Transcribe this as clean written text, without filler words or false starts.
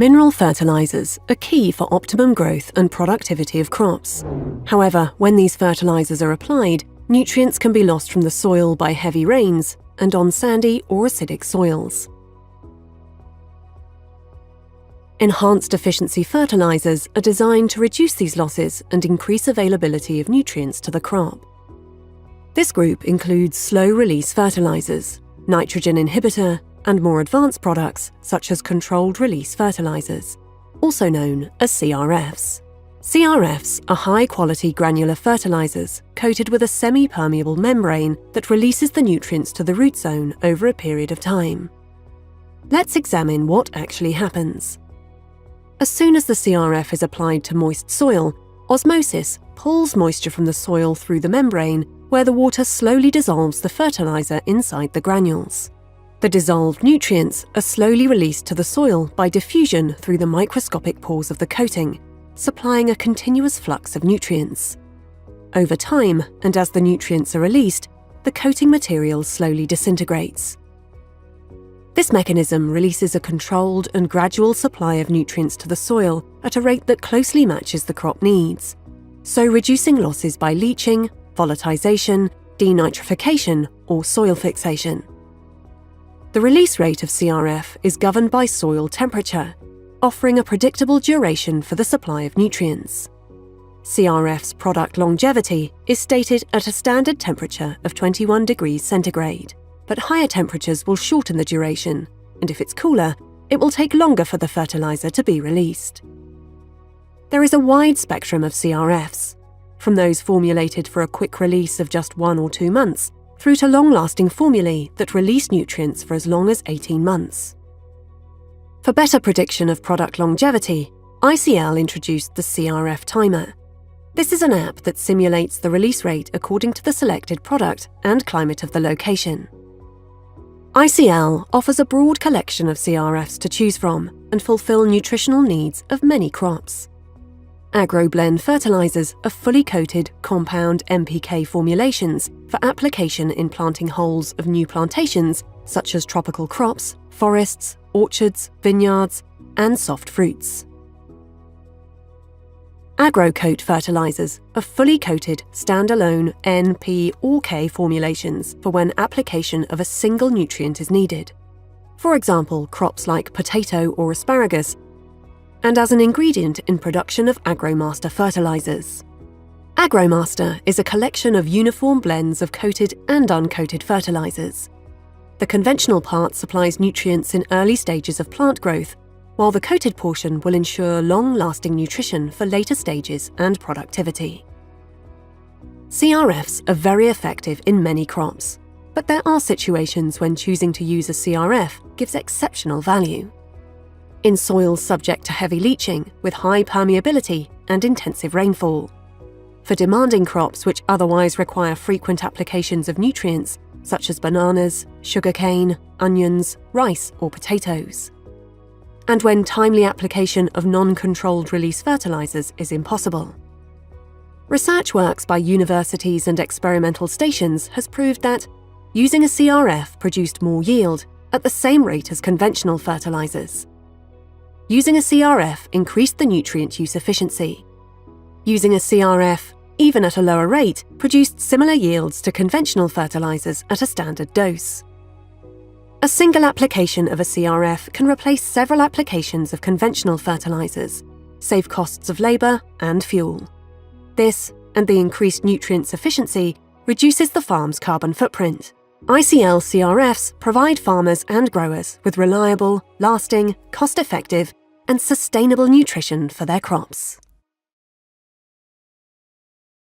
Mineral fertilizers are key for optimum growth and productivity of crops. However, when these fertilizers are applied, nutrients can be lost from the soil by heavy rains and on sandy or acidic soils. Enhanced efficiency fertilizers are designed to reduce these losses and increase availability of nutrients to the crop. This group includes slow-release fertilizers, nitrogen inhibitor, and more advanced products such as controlled-release fertilizers, also known as CRFs. CRFs are high-quality granular fertilizers coated with a semi-permeable membrane that releases the nutrients to the root zone over a period of time. Let's examine what actually happens. As soon as the CRF is applied to moist soil, osmosis pulls moisture from the soil through the membrane, where the water slowly dissolves the fertilizer inside the granules. The dissolved nutrients are slowly released to the soil by diffusion through the microscopic pores of the coating, supplying a continuous flux of nutrients. Over time, and as the nutrients are released, the coating material slowly disintegrates. This mechanism releases a controlled and gradual supply of nutrients to the soil at a rate that closely matches the crop needs, so reducing losses by leaching, volatilization, denitrification, or soil fixation. The release rate of CRF is governed by soil temperature, offering a predictable duration for the supply of nutrients. CRF's product longevity is stated at a standard temperature of 21 degrees centigrade, but higher temperatures will shorten the duration, and if it's cooler, it will take longer for the fertilizer to be released. There is a wide spectrum of CRFs, from those formulated for a quick release of just 1 or 2 months, through to long-lasting formulae that release nutrients for as long as 18 months. For better prediction of product longevity, ICL introduced the CRF Timer. This is an app that simulates the release rate according to the selected product and climate of the location. ICL offers a broad collection of CRFs to choose from and fulfill nutritional needs of many crops. AgroBlend fertilizers are fully coated compound NPK formulations for application in planting holes of new plantations such as tropical crops, forests, orchards, vineyards, and soft fruits. AgroCoat fertilizers are fully coated standalone N, P, or K formulations for when application of a single nutrient is needed. For example, crops like potato or asparagus, and as an ingredient in production of AgroMaster fertilizers. AgroMaster is a collection of uniform blends of coated and uncoated fertilizers. The conventional part supplies nutrients in early stages of plant growth, while the coated portion will ensure long-lasting nutrition for later stages and productivity. CRFs are very effective in many crops, but there are situations when choosing to use a CRF gives exceptional value. In soils subject to heavy leaching, with high permeability and intensive rainfall. For demanding crops which otherwise require frequent applications of nutrients, such as bananas, sugarcane, onions, rice, or potatoes. And when timely application of non-controlled release fertilizers is impossible. Research works by universities and experimental stations has proved that using a CRF produced more yield at the same rate as conventional fertilizers. Using a CRF increased the nutrient use efficiency. Using a CRF, even at a lower rate, produced similar yields to conventional fertilizers at a standard dose. A single application of a CRF can replace several applications of conventional fertilizers, save costs of labor and fuel. This, and the increased nutrient efficiency, reduces the farm's carbon footprint. ICL CRFs provide farmers and growers with reliable, lasting, cost-effective, and sustainable nutrition for their crops.